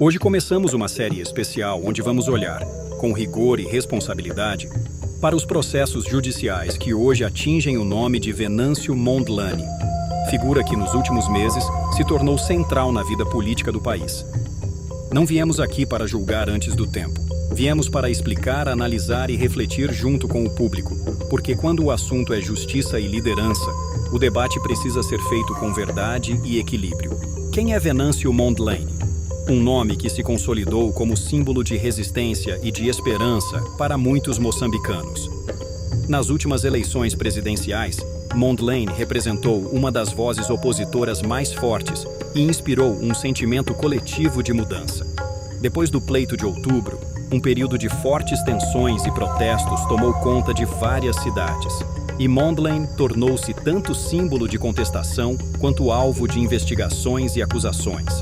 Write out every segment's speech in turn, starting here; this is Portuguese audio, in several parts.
Hoje começamos uma série especial onde vamos olhar, com rigor e responsabilidade, para os processos judiciais que hoje atingem o nome de Venâncio Mondlane, figura que nos últimos meses se tornou central na vida política do país. Não viemos aqui para julgar antes do tempo. Viemos para explicar, analisar e refletir junto com o público, porque quando o assunto é justiça e liderança, o debate precisa ser feito com verdade e equilíbrio. Quem é Venâncio Mondlane? Um nome que se consolidou como símbolo de resistência e de esperança para muitos moçambicanos. Nas últimas eleições presidenciais, Mondlane representou uma das vozes opositoras mais fortes e inspirou um sentimento coletivo de mudança. Depois do pleito de outubro, um período de fortes tensões e protestos tomou conta de várias cidades, e Mondlane tornou-se tanto símbolo de contestação quanto alvo de investigações e acusações.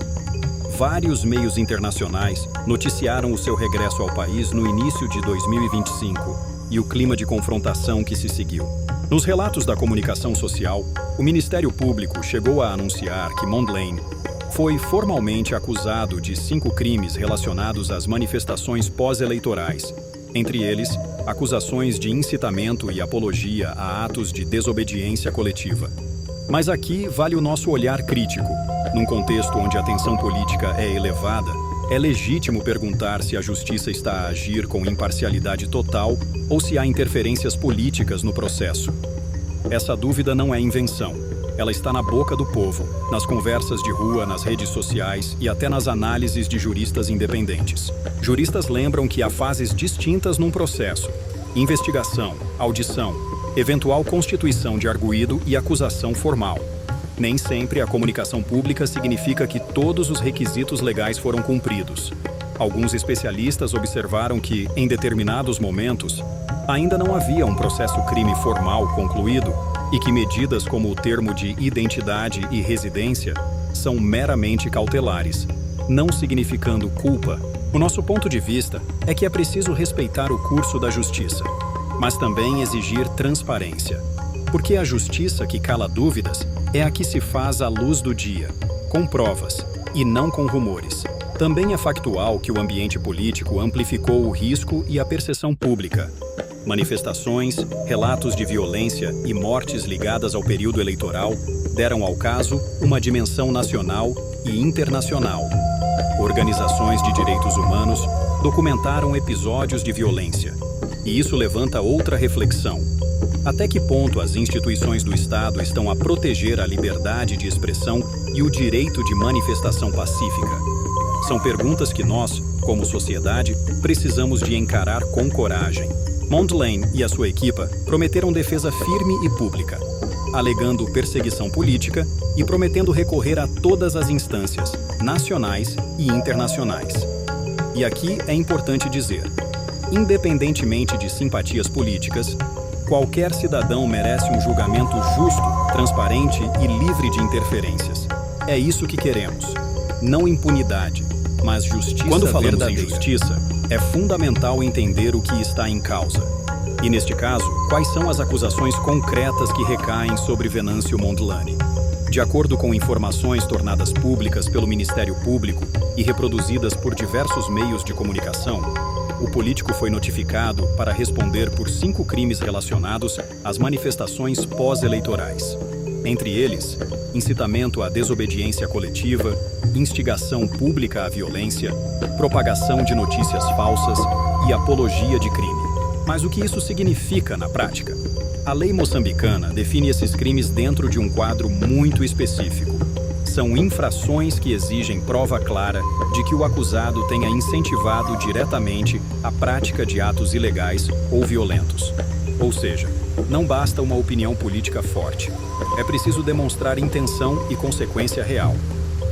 Vários meios internacionais noticiaram o seu regresso ao país no início de 2025 e o clima de confrontação que se seguiu. Nos relatos da comunicação social, o Ministério Público chegou a anunciar que Mondlane foi formalmente acusado de 5 crimes relacionados às manifestações pós-eleitorais, entre eles, acusações de incitamento e apologia a atos de desobediência coletiva. Mas aqui vale o nosso olhar crítico. Num contexto onde a tensão política é elevada, é legítimo perguntar se a justiça está a agir com imparcialidade total ou se há interferências políticas no processo. Essa dúvida não é invenção. Ela está na boca do povo, nas conversas de rua, nas redes sociais e até nas análises de juristas independentes. Juristas lembram que há fases distintas num processo: investigação, audição, eventual constituição de arguido e acusação formal. Nem sempre a comunicação pública significa que todos os requisitos legais foram cumpridos. Alguns especialistas observaram que, em determinados momentos, ainda não havia um processo crime formal concluído e que medidas como o termo de identidade e residência são meramente cautelares, não significando culpa. O nosso ponto de vista é que é preciso respeitar o curso da justiça, mas também exigir transparência. Porque a justiça que cala dúvidas é a que se faz à luz do dia, com provas e não com rumores. Também é factual que o ambiente político amplificou o risco e a percepção pública. Manifestações, relatos de violência e mortes ligadas ao período eleitoral deram ao caso uma dimensão nacional e internacional. Organizações de direitos humanos documentaram episódios de violência. E isso levanta outra reflexão. Até que ponto as instituições do Estado estão a proteger a liberdade de expressão e o direito de manifestação pacífica? São perguntas que nós, como sociedade, precisamos de encarar com coragem. Mondlane e a sua equipa prometeram defesa firme e pública, alegando perseguição política e prometendo recorrer a todas as instâncias, nacionais e internacionais. E aqui é importante dizer, independentemente de simpatias políticas, qualquer cidadão merece um julgamento justo, transparente e livre de interferências. É isso que queremos. Não impunidade, mas justiça verdadeira. Quando falamos em justiça, é fundamental entender o que está em causa. E neste caso, quais são as acusações concretas que recaem sobre Venâncio Mondlane? De acordo com informações tornadas públicas pelo Ministério Público e reproduzidas por diversos meios de comunicação, o político foi notificado para responder por 5 crimes relacionados às manifestações pós-eleitorais. Entre eles, incitamento à desobediência coletiva, instigação pública à violência, propagação de notícias falsas e apologia de crime. Mas o que isso significa na prática? A lei moçambicana define esses crimes dentro de um quadro muito específico. São infrações que exigem prova clara de que o acusado tenha incentivado diretamente a prática de atos ilegais ou violentos. Ou seja, não basta uma opinião política forte. É preciso demonstrar intenção e consequência real.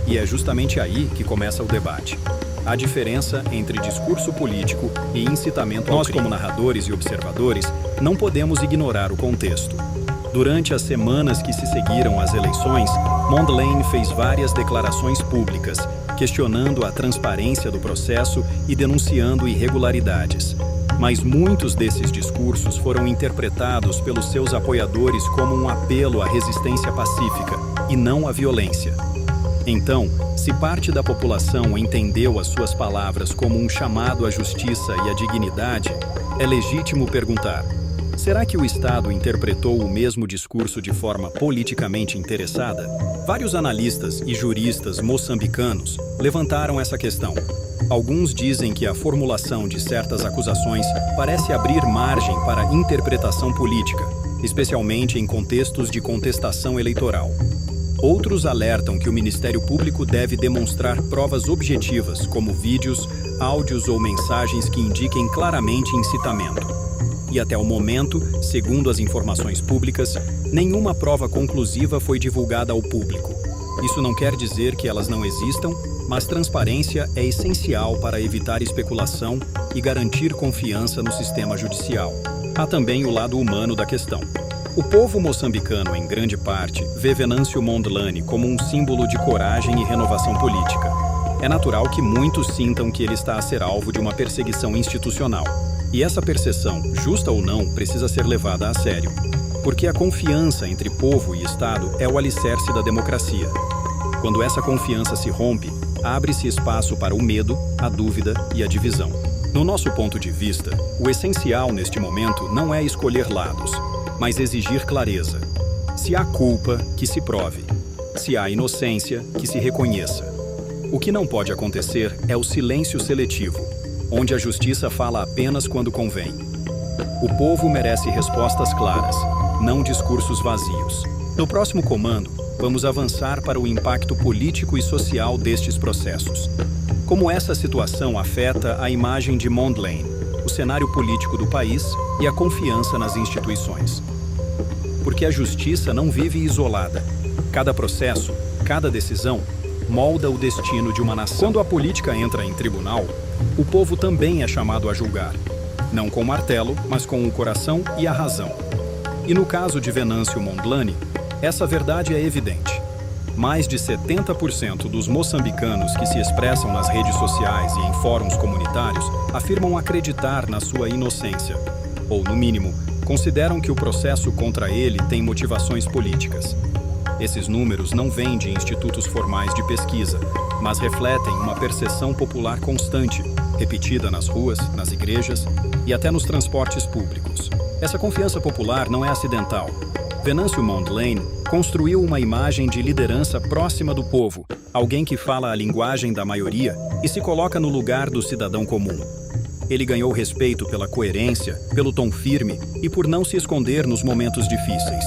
E é justamente aí que começa o debate. A diferença entre discurso político e incitamento ao crime. Nós, como narradores e observadores, não podemos ignorar o contexto. Durante as semanas que se seguiram às eleições, Mondlane fez várias declarações públicas, questionando a transparência do processo e denunciando irregularidades. Mas muitos desses discursos foram interpretados pelos seus apoiadores como um apelo à resistência pacífica e não à violência. Então, se parte da população entendeu as suas palavras como um chamado à justiça e à dignidade, é legítimo perguntar: será que o Estado interpretou o mesmo discurso de forma politicamente interessada? Vários analistas e juristas moçambicanos levantaram essa questão. Alguns dizem que a formulação de certas acusações parece abrir margem para interpretação política, especialmente em contextos de contestação eleitoral. Outros alertam que o Ministério Público deve demonstrar provas objetivas, como vídeos, áudios ou mensagens que indiquem claramente incitamento. E até o momento, segundo as informações públicas, nenhuma prova conclusiva foi divulgada ao público. Isso não quer dizer que elas não existam, mas transparência é essencial para evitar especulação e garantir confiança no sistema judicial. Há também o lado humano da questão. O povo moçambicano, em grande parte, vê Venâncio Mondlane como um símbolo de coragem e renovação política. É natural que muitos sintam que ele está a ser alvo de uma perseguição institucional. E essa percepção, justa ou não, precisa ser levada a sério. Porque a confiança entre povo e Estado é o alicerce da democracia. Quando essa confiança se rompe, abre-se espaço para o medo, a dúvida e a divisão. No nosso ponto de vista, o essencial neste momento não é escolher lados, mas exigir clareza. Se há culpa, que se prove. Se há inocência, que se reconheça. O que não pode acontecer é o silêncio seletivo, onde a justiça fala apenas quando convém. O povo merece respostas claras, não discursos vazios. No próximo comando, vamos avançar para o impacto político e social destes processos. Como essa situação afeta a imagem de Mondlane, o cenário político do país e a confiança nas instituições. Porque a justiça não vive isolada. Cada processo, cada decisão, molda o destino de uma nação. Quando a política entra em tribunal, o povo também é chamado a julgar. Não com o martelo, mas com o coração e a razão. E no caso de Venâncio Mondlane, essa verdade é evidente. Mais de 70% dos moçambicanos que se expressam nas redes sociais e em fóruns comunitários afirmam acreditar na sua inocência, ou, no mínimo, consideram que o processo contra ele tem motivações políticas. Esses números não vêm de institutos formais de pesquisa, mas refletem uma percepção popular constante, repetida nas ruas, nas igrejas e até nos transportes públicos. Essa confiança popular não é acidental. Venâncio Mondlane construiu uma imagem de liderança próxima do povo, alguém que fala a linguagem da maioria e se coloca no lugar do cidadão comum. Ele ganhou respeito pela coerência, pelo tom firme e por não se esconder nos momentos difíceis.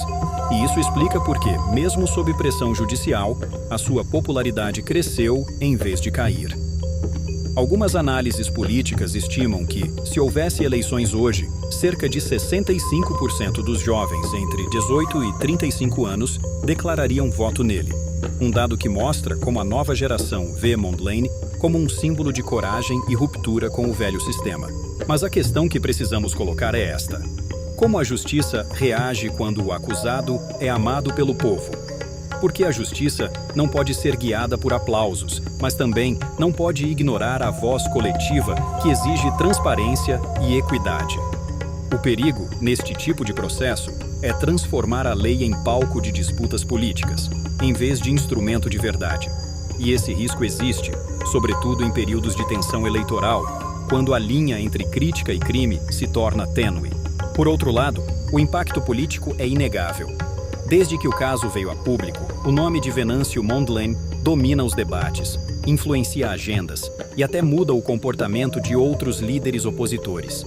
E isso explica por que, mesmo sob pressão judicial, a sua popularidade cresceu em vez de cair. Algumas análises políticas estimam que, se houvesse eleições hoje, cerca de 65% dos jovens entre 18 e 35 anos declarariam voto nele. Um dado que mostra como a nova geração vê Mondlane como um símbolo de coragem e ruptura com o velho sistema. Mas a questão que precisamos colocar é esta: como a justiça reage quando o acusado é amado pelo povo? Porque a justiça não pode ser guiada por aplausos, mas também não pode ignorar a voz coletiva que exige transparência e equidade. O perigo, neste tipo de processo, é transformar a lei em palco de disputas políticas, em vez de instrumento de verdade. E esse risco existe, sobretudo em períodos de tensão eleitoral, quando a linha entre crítica e crime se torna tênue. Por outro lado, o impacto político é inegável. Desde que o caso veio a público, o nome de Venâncio Mondlane domina os debates, influencia agendas e até muda o comportamento de outros líderes opositores.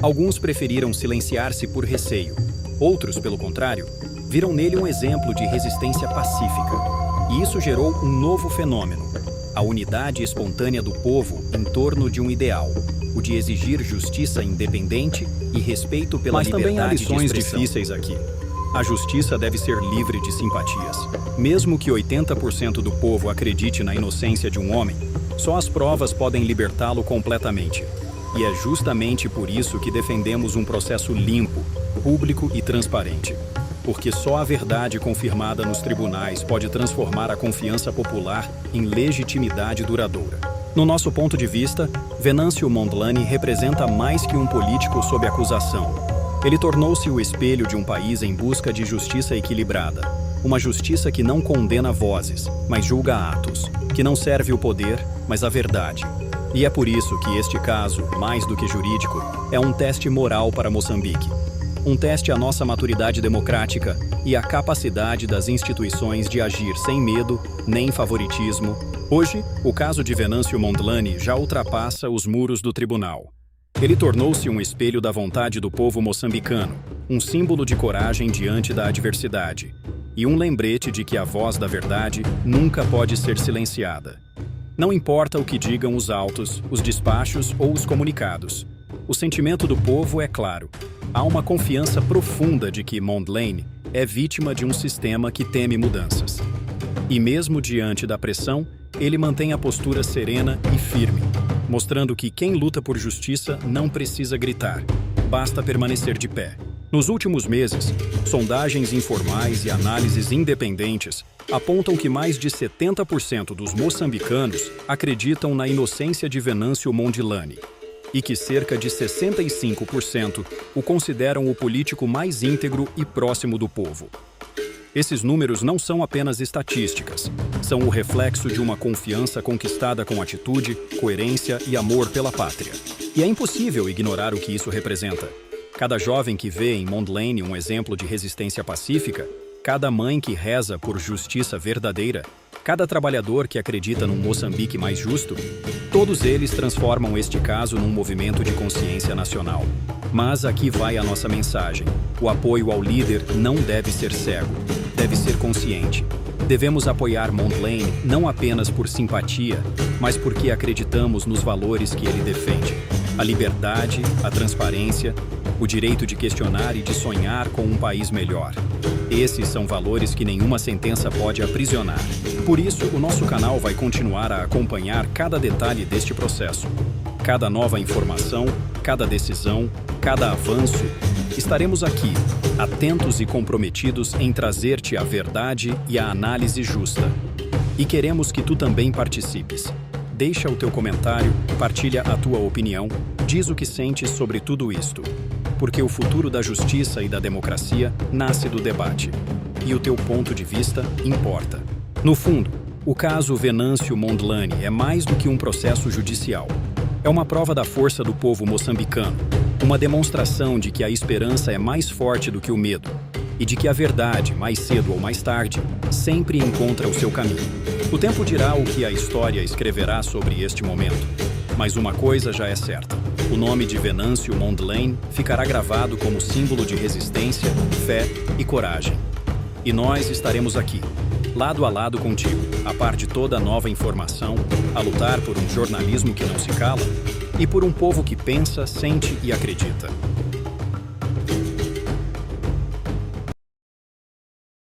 Alguns preferiram silenciar-se por receio. Outros, pelo contrário, viram nele um exemplo de resistência pacífica. E isso gerou um novo fenômeno: a unidade espontânea do povo em torno de um ideal, o de exigir justiça independente e respeito pela liberdade de expressão. Mas também há lições difíceis aqui. A justiça deve ser livre de simpatias. Mesmo que 80% do povo acredite na inocência de um homem, só as provas podem libertá-lo completamente. E é justamente por isso que defendemos um processo limpo, público e transparente. Porque só a verdade confirmada nos tribunais pode transformar a confiança popular em legitimidade duradoura. No nosso ponto de vista, Venâncio Mondlane representa mais que um político sob acusação. Ele tornou-se o espelho de um país em busca de justiça equilibrada. Uma justiça que não condena vozes, mas julga atos, que não serve o poder, mas a verdade. E é por isso que este caso, mais do que jurídico, é um teste moral para Moçambique. Um teste à nossa maturidade democrática e à capacidade das instituições de agir sem medo nem favoritismo. Hoje, o caso de Venâncio Mondlane já ultrapassa os muros do tribunal. Ele tornou-se um espelho da vontade do povo moçambicano, um símbolo de coragem diante da adversidade e um lembrete de que a voz da verdade nunca pode ser silenciada. Não importa o que digam os autos, os despachos ou os comunicados. O sentimento do povo é claro. Há uma confiança profunda de que Mondlane é vítima de um sistema que teme mudanças. E mesmo diante da pressão, ele mantém a postura serena e firme, mostrando que quem luta por justiça não precisa gritar, basta permanecer de pé. Nos últimos meses, sondagens informais e análises independentes apontam que mais de 70% dos moçambicanos acreditam na inocência de Venâncio Mondlane e que cerca de 65% o consideram o político mais íntegro e próximo do povo. Esses números não são apenas estatísticas, são o reflexo de uma confiança conquistada com atitude, coerência e amor pela pátria. E é impossível ignorar o que isso representa. Cada jovem que vê em Mondlane um exemplo de resistência pacífica, cada mãe que reza por justiça verdadeira, cada trabalhador que acredita num Moçambique mais justo, todos eles transformam este caso num movimento de consciência nacional. Mas aqui vai a nossa mensagem. O apoio ao líder não deve ser cego, deve ser consciente. Devemos apoiar Mondlane não apenas por simpatia, mas porque acreditamos nos valores que ele defende. A liberdade, a transparência, o direito de questionar e de sonhar com um país melhor. Esses são valores que nenhuma sentença pode aprisionar. Por isso, o nosso canal vai continuar a acompanhar cada detalhe deste processo. Cada nova informação, cada decisão, cada avanço, estaremos aqui, atentos e comprometidos em trazer-te a verdade e a análise justa. E queremos que tu também participes. Deixa o teu comentário, partilha a tua opinião, diz o que sentes sobre tudo isto. Porque o futuro da justiça e da democracia nasce do debate. E o teu ponto de vista importa. No fundo, o caso Venâncio Mondlane é mais do que um processo judicial. É uma prova da força do povo moçambicano, uma demonstração de que a esperança é mais forte do que o medo e de que a verdade, mais cedo ou mais tarde, sempre encontra o seu caminho. O tempo dirá o que a história escreverá sobre este momento, mas uma coisa já é certa. O nome de Venâncio Mondlane ficará gravado como símbolo de resistência, fé e coragem. E nós estaremos aqui, lado a lado contigo, a par de toda nova informação, a lutar por um jornalismo que não se cala e por um povo que pensa, sente e acredita.